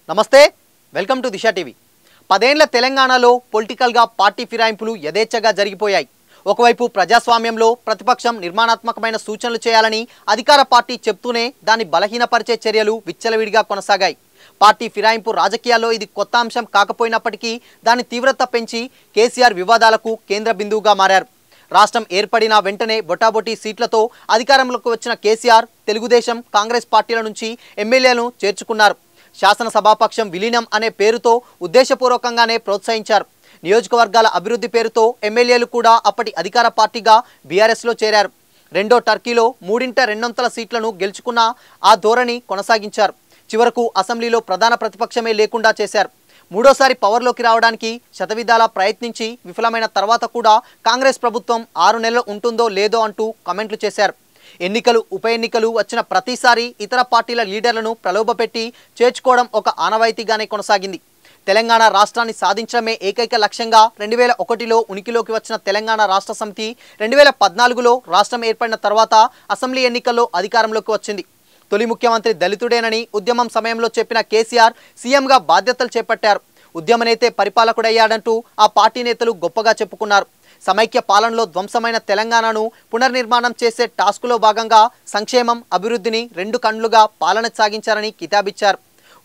నమస్తే welcome to Disha TV. 10 ఏళ్ల తెలంగాణలో పొలిటికల్గా పార్టీ ఫిరాయింపులు యథేచ్ఛగా జరిగిపోయాయి. ఒకవైపు ప్రజాస్వామ్యంలో ప్రతిపక్షం నిర్మాణాత్మకమైన సూచనలు చేయాలని అధికార పార్టీ చెప్తూనే దాన్ని బలహీనపరిచే చర్యలు విచ్చలవిడిగా కొనసాగాయి. పార్టీ ఫిరాయింపు రాజకీయాల్లో ఇది కొత్త అంశం కాకపోయినప్పటికీ దాని తీవ్రత పెంచి కేసీఆర్ వివాదాలకు కేంద్ర బిందువుగా మారారు. రాష్ట్రం ఏర్పడిన వెంటనే బొటాబొటీ సీట్లతో అధికారంలోకి వచ్చిన కేసీఆర్ తెలుగుదేశం కాంగ్రెస్ పార్టీల నుంచి ఎమ్మెల్యేలను చేర్చుకున్నారు. శాసనసభాపక్షం విలీనం అనే పేరుతో ఉద్దేశపూర్వకంగానే ప్రోత్సహించారు. నియోజకవర్గాల అభివృద్ధి పేరుతో ఎమ్మెల్యేలు కూడా అప్పటి అధికార పార్టీగా బీఆర్ఎస్లో చేరారు. రెండో టర్కీలో 2/2 సీట్లను గెలుచుకున్న ఆ ధోరణి కొనసాగించారు. చివరకు అసెంబ్లీలో ప్రధాన ప్రతిపక్షమే లేకుండా చేశారు. మూడోసారి పవర్లోకి రావడానికి శతవిధాలా ప్రయత్నించి విఫలమైన తర్వాత కూడా కాంగ్రెస్ ప్రభుత్వం 6 నెలలు ఉంటుందో లేదో అంటూ కామెంట్లు చేశారు. ఎన్నికలు ఉప ఎన్నికలు వచ్చిన ప్రతిసారి ఇతర పార్టీల లీడర్లను ప్రలోభపెట్టి చేర్చుకోవడం ఒక ఆనవాయితీగానే కొనసాగింది. తెలంగాణ రాష్ట్రాన్ని సాధించడమే ఏకైక లక్ష్యంగా 2001లో ఉనికిలోకి వచ్చిన తెలంగాణ రాష్ట్ర సమితి 2014లో రాష్ట్రం ఏర్పడిన తర్వాత అసెంబ్లీ ఎన్నికల్లో అధికారంలోకి వచ్చింది. తొలి ముఖ్యమంత్రి దళితుడేనని ఉద్యమం సమయంలో చెప్పిన కేసీఆర్ సీఎంగా బాధ్యతలు చేపట్టారు. ఉద్యమ నేతే పరిపాలకుడయ్యాడంటూ ఆ పార్టీ నేతలు గొప్పగా చెప్పుకున్నారు. సమైక్య పాలనలో ధ్వంసమైన తెలంగాణను పునర్నిర్మాణం చేసే టాస్కులో భాగంగా సంక్షేమం అభివృద్ధిని 2 కళ్లుగా పాలన సాగించారని కితాబిచ్చారు.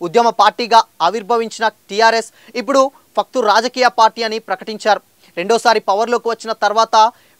ఉద్యమ పార్టీగా ఆవిర్భవించిన టీఆర్ఎస్ ఇప్పుడు ఫక్తు రాజకీయ పార్టీ అని ప్రకటించారు. రెండోసారి పవర్లోకి వచ్చిన తర్వాత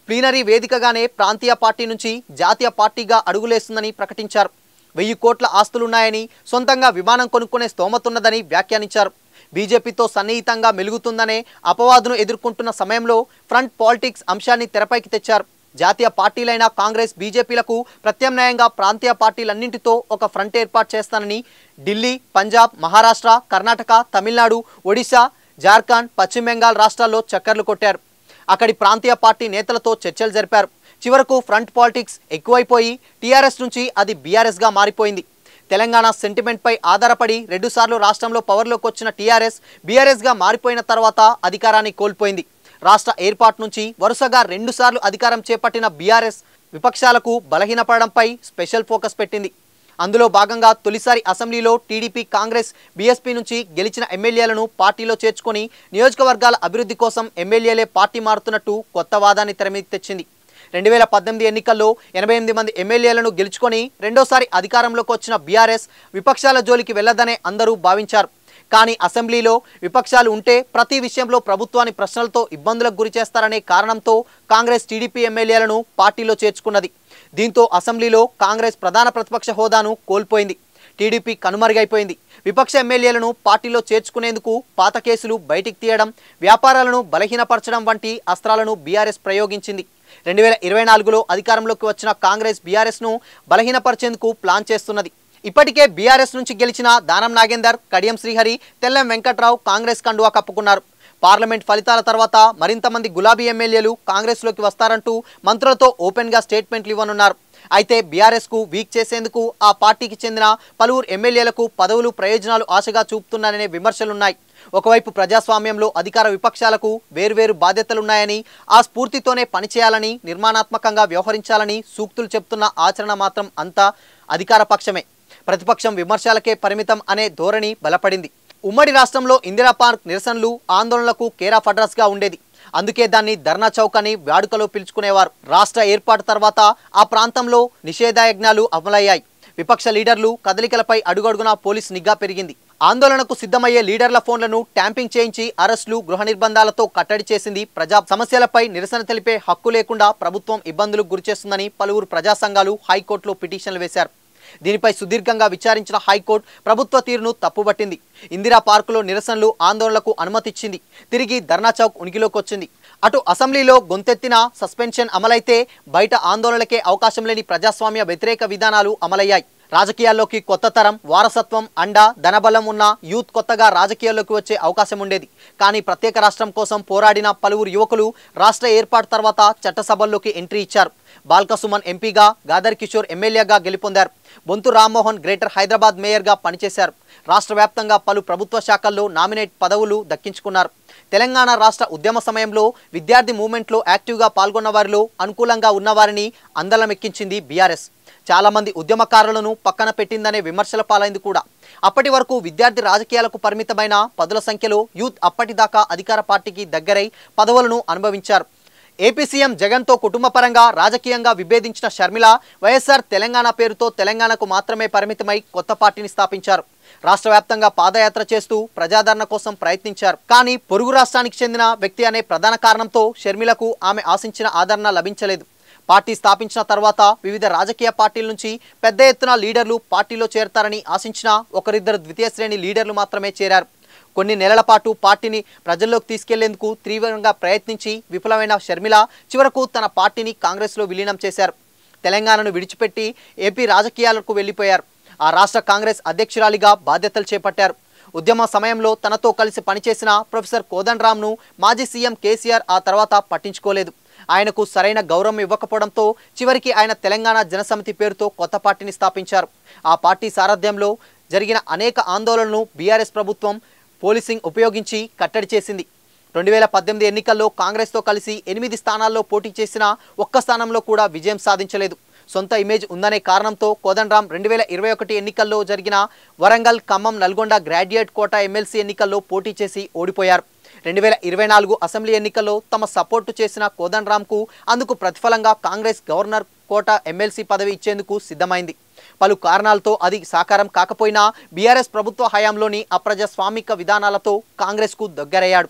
ప్లీనరీ వేదికగానే ప్రాంతీయ పార్టీ నుంచి జాతీయ పార్టీగా అడుగులేస్తుందని ప్రకటించారు. 1000 కోట్ల ఆస్తులున్నాయని, సొంతంగా విమానం కొనుక్కునే స్తోమతున్నదని వ్యాఖ్యానించారు. బీజేపీతో సన్నిహితంగా మెలుగుతుందనే అపవాదును ఎదుర్కొంటున్న సమయంలో ఫ్రంట్ పాలిటిక్స్ అంశాన్ని తెరపైకి తెచ్చారు. జాతీయ పార్టీలైన కాంగ్రెస్ బీజేపీలకు ప్రత్యామ్నాయంగా ప్రాంతీయ పార్టీలన్నింటితో ఒక ఫ్రంట్ ఏర్పాటు చేస్తానని ఢిల్లీ, పంజాబ్, మహారాష్ట్ర, కర్ణాటక, తమిళనాడు, ఒడిశా, జార్ఖండ్, పశ్చిమ బెంగాల్ రాష్ట్రాల్లో చక్కర్లు కొట్టారు. అక్కడి ప్రాంతీయ పార్టీ నేతలతో చర్చలు జరిపారు. చివరకు ఫ్రంట్ పాలిటిక్స్ ఎక్కువైపోయి టీఆర్ఎస్ నుంచి అది బీఆర్ఎస్గా మారిపోయింది. తెలంగాణ సెంటిమెంట్పై ఆధారపడి 2 సార్లు రాష్ట్రంలో పవర్లోకి వచ్చిన టీఆర్ఎస్ బీఆర్ఎస్గా మారిపోయిన తర్వాత అధికారాన్ని కోల్పోయింది. రాష్ట్ర ఏర్పాటు నుంచి వరుసగా 2 సార్లు అధికారం చేపట్టిన బీఆర్ఎస్ విపక్షాలకు బలహీనపడడంపై స్పెషల్ ఫోకస్ పెట్టింది. అందులో భాగంగా తొలిసారి అసెంబ్లీలో టీడీపీ, కాంగ్రెస్, బీఎస్పీ నుంచి గెలిచిన ఎమ్మెల్యేలను పార్టీలో చేర్చుకొని నియోజకవర్గాల అభివృద్ధి కోసం ఎమ్మెల్యేలే పార్టీ మారుతున్నట్టు కొత్త వాదాన్ని తెరమీద తెచ్చింది. 2018 ఎన్నికల్లో 88 మంది ఎమ్మెల్యేలను గెలుచుకొని రెండోసారి అధికారంలోకి వచ్చిన బీఆర్ఎస్ విపక్షాల జోలికి వెళ్లదనే అందరూ భావించారు. కానీ అసెంబ్లీలో విపక్షాలు ఉంటే ప్రతి విషయంలో ప్రభుత్వాన్ని ప్రశ్నలతో ఇబ్బందులకు గురి చేస్తారనే కారణంతో కాంగ్రెస్ టీడీపీ ఎమ్మెల్యేలను పార్టీలో చేర్చుకున్నది. దీంతో అసెంబ్లీలో కాంగ్రెస్ ప్రధాన ప్రతిపక్ష హోదాను కోల్పోయింది. టీడీపీ కనుమరుగైపోయింది. విపక్ష ఎమ్మెల్యేలను పార్టీలో చేర్చుకునేందుకు పాత కేసులు బయటికి తీయడం, వ్యాపారాలను బలహీనపరచడం వంటి అస్త్రాలను బీఆర్ఎస్ ప్రయోగించింది. 2024లో అధికారంలోకి వచ్చిన కాంగ్రెస్ బీఆర్ఎస్ను బలహీనపరిచేందుకు ప్లాన్ చేస్తున్నది. ఇప్పటికే బీఆర్ఎస్ నుంచి గెలిచిన దానం నాగేందర్, కడియం శ్రీహరి, తెల్లం వెంకట్రావు కాంగ్రెస్ కండువా కప్పుకున్నారు. పార్లమెంట్ ఫలితాల తర్వాత మరింత మంది గులాబీ ఎమ్మెల్యేలు కాంగ్రెస్లోకి వస్తారంటూ మంత్రులతో ఓపెన్గా స్టేట్మెంట్లు ఇవ్వనున్నారు. అయితే బీఆర్ఎస్కు వీక్ చేసేందుకు ఆ పార్టీకి చెందిన పలువురు ఎమ్మెల్యేలకు పదవులు, ప్రయోజనాలు ఆశగా చూపుతున్నారనే విమర్శలున్నాయి. ఒకవైపు ప్రజాస్వామ్యంలో అధికార విపక్షాలకు వేర్వేరు బాధ్యతలున్నాయని, ఆ స్ఫూర్తితోనే పనిచేయాలని, నిర్మాణాత్మకంగా వ్యవహరించాలని సూక్తులు చెప్తున్న ఆచరణ మాత్రం అంతా అధికార పక్షమే. ప్రతిపక్షం విమర్శలకే పరిమితం అనే ధోరణి బలపడింది. ఉమ్మడి రాష్ట్రంలో ఇందిరా పార్క్ నిరసనలు, ఆందోళనలకు కేర్ ఆఫ్ అడ్రస్గా ఉండేది. అందుకే దాన్ని ధర్నా చౌక్ అని వాడుకలో పిలుచుకునేవారు. రాష్ట్ర ఏర్పాటు తర్వాత ఆ ప్రాంతంలో నిషేధాజ్ఞలు అమలయ్యాయి. విపక్ష లీడర్లు కదలికలపై అడుగడుగునా పోలీస్ నిఘా పెరిగింది. ఆందోళనకు సిద్ధమయ్యే లీడర్ల ఫోన్లను ట్యాంపింగ్ చేయించి అరెస్టులు, గృహ నిర్బంధాలతో కట్టడి చేసింది. ప్రజా సమస్యలపై నిరసన తెలిపే హక్కు లేకుండా ప్రభుత్వం ఇబ్బందులకు గురిచేస్తుందని పలువురు ప్రజా సంఘాలు హైకోర్టులో పిటిషన్లు వేశారు. దీనిపై సుదీర్ఘంగా విచారించిన హైకోర్టు ప్రభుత్వ తీరును తప్పుబట్టింది. ఇందిరా పార్కులో నిరసనలు, ఆందోళనలకు అనుమతిచ్చింది. తిరిగి ధర్నా చౌక్ ఉనికిలోకి వచ్చింది. అటు అసెంబ్లీలో గొంతెత్తిన సస్పెన్షన్ అమలైతే బయట ఆందోళనలకే అవకాశం లేని ప్రజాస్వామ్య వ్యతిరేక విధానాలు అమలయ్యాయి. రాజకీయాల్లోకి కొత్త తరం, వారసత్వం, అండ, ధనబలం ఉన్న యూత్ కొత్తగా రాజకీయాల్లోకి వచ్చే అవకాశం ఉండేది. కానీ ప్రత్యేక రాష్ట్రం కోసం పోరాడిన పలువురు యువకులు రాష్ట్ర ఏర్పాటు తర్వాత చట్టసభల్లోకి ఎంట్రీ ఇచ్చారు. బాల్క సుమన్ ఎంపీగా, గాదర్ కిషోర్ ఎమ్మెల్యేగా గెలుపొందారు. బొంతు రామ్మోహన్ గ్రేటర్ హైదరాబాద్ మేయర్గా పనిచేశారు. రాష్ట్ర వ్యాప్తంగా పలు ప్రభుత్వ శాఖల్లో నామినేట్ పదవులు దక్కించుకున్నారు. తెలంగాణ రాష్ట్ర ఉద్యమ సమయంలో విద్యార్థి మూవ్మెంట్లో యాక్టివ్గా పాల్గొన్న వారిలో అనుకూలంగా ఉన్నవారిని అందలమెక్కించింది బీఆర్ఎస్. చాలామంది ఉద్యమకారులను పక్కన పెట్టిందనే విమర్శల పాలైంది కూడా. అప్పటి వరకు విద్యార్థి రాజకీయాలకు పరిమితమైన పదుల సంఖ్యలో యూత్ అప్పటిదాకా అధికార పార్టీకి దగ్గరై పదవులను అనుభవించారు. ఏపీ సీఎం జగన్తో కుటుంబపరంగా రాజకీయంగా విభేదించిన షర్మిల వైఎస్ఆర్ తెలంగాణ పేరుతో తెలంగాణకు మాత్రమే పరిమితమై కొత్త పార్టీని స్థాపించారు. రాష్ట్ర వ్యాప్తంగా పాదయాత్ర చేస్తూ ప్రజాదరణ కోసం ప్రయత్నించారు. కానీ పొరుగు రాష్ట్రానికి చెందిన వ్యక్తి అనే ప్రధాన కారణంతో షర్మిలకు ఆమె ఆశించిన ఆదరణ లభించలేదు. పార్టీ స్థాపించిన తర్వాత వివిధ రాజకీయ పార్టీల నుంచి పెద్ద ఎత్తున లీడర్లు పార్టీలో చేరతారని ఆశించిన ఒకరిద్దరు ద్వితీయ శ్రేణి లీడర్లు మాత్రమే చేరారు. కొన్ని నెలల పాటు పార్టీని ప్రజల్లోకి తీసుకెళ్లేందుకు తీవ్రంగా ప్రయత్నించి విఫలమైన షర్మిల చివరకు తన పార్టీని కాంగ్రెస్లో విలీనం చేశారు. తెలంగాణను విడిచిపెట్టి ఏపీ రాజకీయాలకు వెళ్లిపోయారు. ఆ రాష్ట్ర కాంగ్రెస్ అధ్యక్షురాలిగా బాధ్యతలు చేపట్టారు. ఉద్యమ సమయంలో తనతో కలిసి పనిచేసిన ప్రొఫెసర్ కోదండరాంను మాజీ సీఎం కేసీఆర్ ఆ తర్వాత పట్టించుకోలేదు. ఆయనకు సరైన గౌరవం ఇవ్వకపోవడంతో చివరికి ఆయన తెలంగాణ జనసమితి పేరుతో కొత్త పార్టీని స్థాపించారు. ఆ పార్టీ సారథ్యంలో జరిగిన అనేక ఆందోళనలను బీఆర్ఎస్ ప్రభుత్వం పోలీసింగ్ ఉపయోగించి కట్టడి చేసింది. 2018 ఎన్నికల్లో కాంగ్రెస్తో కలిసి 8 స్థానాల్లో పోటీ చేసిన ఒక్క స్థానంలో కూడా విజయం సాధించలేదు. సొంత ఇమేజ్ ఉందనే కారణంతో కోదండరాం 2021 ఎన్నికల్లో జరిగిన Warangal, Khammam, Nalgonda graduate quota MLC ఎన్నికల్లో పోటీ చేసి ఓడిపోయారు. 2024 అసెంబ్లీ ఎన్నికల్లో తమ సపోర్టు చేసిన కోదండరాంకు అందుకు ప్రతిఫలంగా కాంగ్రెస్ గవర్నర్ కోటా ఎమ్మెల్సీ పదవి ఇచ్చేందుకు సిద్ధమైంది. పలు కారణాలతో అది సాకారం కాకపోయినా బీఆర్ఎస్ ప్రభుత్వ హయాంలోని అప్రజాస్వామిక విధానాలతో కాంగ్రెస్కు దగ్గరయ్యాడు.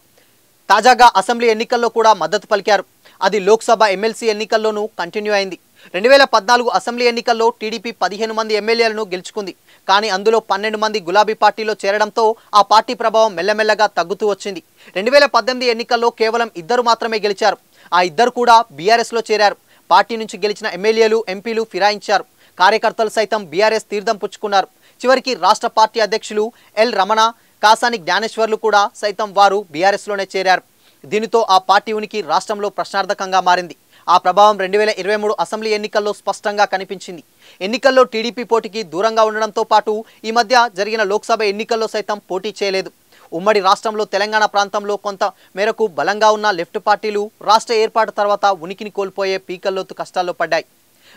తాజాగా అసెంబ్లీ ఎన్నికల్లో కూడా మద్దతు పలికారు. అది లోక్సభ ఎమ్మెల్సీ ఎన్నికల్లోనూ కంటిన్యూ అయింది. 2014 అసెంబ్లీ ఎన్నికల్లో టీడీపీ 15 మంది ఎమ్మెల్యేలను గెలుచుకుంది. కానీ అందులో 12 మంది గులాబీ పార్టీలో చేరడంతో ఆ పార్టీ ప్రభావం మెల్లమెల్లగా తగ్గుతూ వచ్చింది. 2018 ఎన్నికల్లో కేవలం 2 మాత్రమే గెలిచారు. ఆ 2 కూడా బీఆర్ఎస్లో చేరారు. పార్టీ నుంచి గెలిచిన ఎమ్మెల్యేలు, ఎంపీలు ఫిరాయించారు. కార్యకర్తలు సైతం బీఆర్ఎస్ తీర్థం పుచ్చుకున్నారు. చివరికి రాష్ట్ర పార్టీ అధ్యక్షులు ఎల్ రమణ, కాసాని జ్ఞానేశ్వర్లు కూడా సైతం వారు బీఆర్ఎస్లోనే చేరారు. దీనితో ఆ పార్టీ ఉనికి రాష్ట్రంలో ప్రశ్నార్థకంగా మారింది. ఆ ప్రభావం 2023 అసెంబ్లీ ఎన్నికల్లో స్పష్టంగా కనిపించింది. ఎన్నికల్లో టీడీపీ పోటీకి దూరంగా ఉండడంతో పాటు ఈ మధ్య జరిగిన లోక్సభ ఎన్నికల్లో సైతం పోటీ చేయలేదు. ఉమ్మడి రాష్ట్రంలో తెలంగాణ ప్రాంతంలో కొంత మేరకు బలంగా ఉన్న లెఫ్ట్ పార్టీలు రాష్ట్ర ఏర్పాటు తర్వాత ఉనికిని కోల్పోయే పీకల్లోతు కష్టాల్లో పడ్డాయి.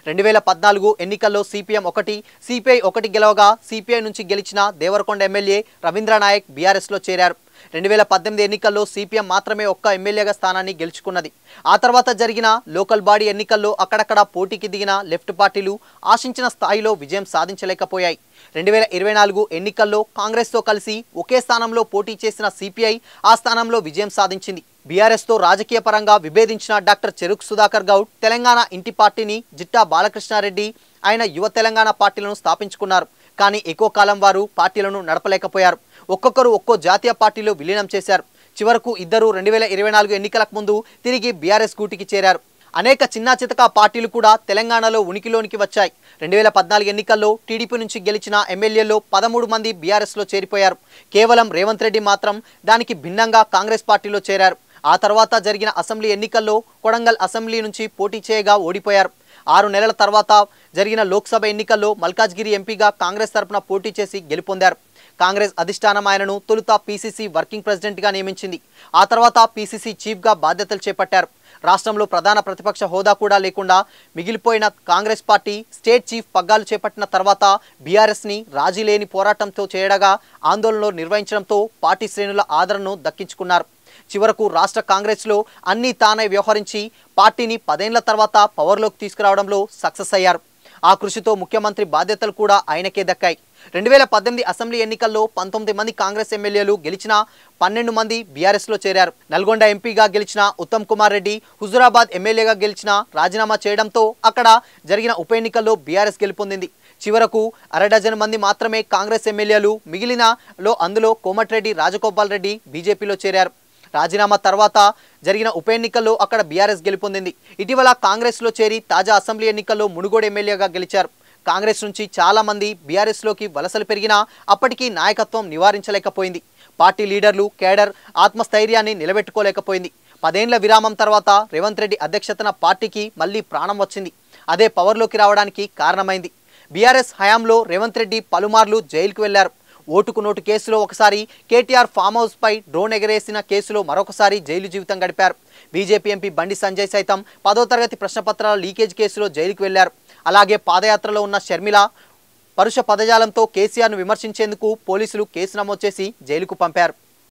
2014 ఎన్నికల్లో సిపిఎం 1, సిపిఐ 1 గెలవగా సిపిఐ నుంచి గెలిచిన దేవరకొండ ఎమ్మెల్యే రవీంద్రనాయక్ బీఆర్ఎస్లో చేరారు. 2018 ఎన్నికల్లో సిపిఎం మాత్రమే ఒక్క ఎమ్మెల్యేగా స్థానాన్ని గెలుచుకున్నది. ఆ తర్వాత జరిగిన లోకల్ బాడీ ఎన్నికల్లో అక్కడక్కడ పోటీకి దిగిన లెఫ్ట్ పార్టీలు ఆశించిన స్థాయిలో విజయం సాధించలేకపోయాయి. 2024 ఎన్నికల్లో కాంగ్రెస్తో కలిసి ఒకే స్థానంలో పోటీ చేసిన సిపిఐ ఆ స్థానంలో విజయం సాధించింది. బీఆర్ఎస్తో రాజకీయ పరంగా విభేదించిన డాక్టర్ చెరుకు సుధాకర్ గౌడ్ తెలంగాణ ఇంటి పార్టీని, జిట్టా బాలకృష్ణారెడ్డి ఆయన యువ తెలంగాణ పార్టీలను స్థాపించుకున్నారు. కానీ ఎక్కువ కాలం వారు పార్టీలను నడపలేకపోయారు. ఒక్కొక్కరు ఒక్కో జాతీయ పార్టీలో విలీనం చేశారు. చివరకు ఇద్దరు 2024 ఎన్నికలకు ముందు తిరిగి బీఆర్ఎస్ గూటికి చేరారు. అనేక చిన్న చితక పార్టీలు కూడా తెలంగాణలో ఉనికిలోనికి వచ్చాయి. 2014 ఎన్నికల్లో టీడీపీ నుంచి గెలిచిన ఎమ్మెల్యేల్లో 13 మంది బీఆర్ఎస్లో చేరిపోయారు. కేవలం రేవంత్ రెడ్డి మాత్రం దానికి భిన్నంగా కాంగ్రెస్ పార్టీలో చేరారు. ఆ తర్వాత జరిగిన అసెంబ్లీ ఎన్నికల్లో కొడంగల్ అసెంబ్లీ నుంచి పోటీ చేయగా ఓడిపోయారు. 6 నెలల తర్వాత జరిగిన లోక్సభ ఎన్నికల్లో మల్కాజ్గిరి ఎంపీగా కాంగ్రెస్ తరపున పోటీ చేసి గెలుపొందారు. కాంగ్రెస్ అధిష్టానం ఆయనను తొలుత పీసీసీ వర్కింగ్ ప్రెసిడెంట్గా నియమించింది. ఆ తర్వాత పీసీసీ చీఫ్గా బాధ్యతలు చేపట్టారు. రాష్ట్రంలో ప్రధాన ప్రతిపక్ష హోదా కూడా లేకుండా మిగిలిపోయిన కాంగ్రెస్ పార్టీ స్టేట్ చీఫ్ పగ్గాలు చేపట్టిన తర్వాత బీఆర్ఎస్ని రాజీ లేని పోరాటంతో చేయడగా ఆందోళనలు నిర్వహించడంతో పార్టీ శ్రేణుల ఆదరణను దక్కించుకున్నారు. చివరకు రాష్ట్ర కాంగ్రెస్లో అన్నీ తానే వ్యవహరించి పార్టీని 10 ఏళ్ల తర్వాత పవర్లోకి తీసుకురావడంలో సక్సెస్ అయ్యారు. ఆ కృషితో ముఖ్యమంత్రి బాధ్యతలు కూడా ఆయనకే దక్కాయి. 2018 అసెంబ్లీ ఎన్నికల్లో 19 మంది కాంగ్రెస్ ఎమ్మెల్యేలు గెలిచిన 12 మంది బీఆర్ఎస్లో చేరారు. నల్గొండ ఎంపీగా గెలిచిన ఉత్తమ్ కుమార్ రెడ్డి హుజురాబాద్ ఎమ్మెల్యేగా గెలిచిన రాజీనామా చేయడంతో అక్కడ జరిగిన ఉప ఎన్నికల్లో బీఆర్ఎస్ గెలుపొందింది. చివరకు 1/2 డజన్ మంది మాత్రమే కాంగ్రెస్ ఎమ్మెల్యేలు మిగిలినలో అందులో కోమటిరెడ్డి రాజగోపాల్ రెడ్డి బీజేపీలో చేరారు. రాజీనామా తర్వాత జరిగిన ఉప ఎన్నికల్లో అక్కడ బీఆర్ఎస్ గెలుపొందింది. ఇటీవల కాంగ్రెస్లో చేరి తాజా అసెంబ్లీ ఎన్నికల్లో మునుగోడు ఎమ్మెల్యేగా గెలిచారు. కాంగ్రెస్ నుంచి చాలా మంది బీఆర్ఎస్లోకి వలసలు పెరిగినా అప్పటికీ నాయకత్వం నివారించలేకపోయింది. పార్టీ లీడర్లు, కేడర్ ఆత్మస్థైర్యాన్ని నిలబెట్టుకోలేకపోయింది. 10 ఏళ్ల విరామం తర్వాత రేవంత్ రెడ్డి అధ్యక్షతన పార్టీకి మళ్లీ ప్రాణం వచ్చింది. అదే పవర్లోకి రావడానికి కారణమైంది. బీఆర్ఎస్ హయాంలో రేవంత్ రెడ్డి పలుమార్లు జైలుకు వెళ్లారు. ఓటుకు నోటు కేసులో ఒకసారి కేటీఆర్ ఫామ్ హౌస్ పై డ్రోన్ ఎగరేసిన కేసులో మరొకసారి జైలు జీవితం గడిపారు. బీజేపీ ఎంపీ బండి సంజయ్ సైతం 10వ తరగతి ప్రశ్నపత్రాల లీకేజ్ కేసులో జైలుకు వెళ్లారు. అలాగే పాదయాత్రలో ఉన్న షర్మిల పరుష పదజాలంతో కేసీఆర్ను విమర్శించేందుకు పోలీసులు కేసు నమోదు చేసి జైలుకు పంపారు.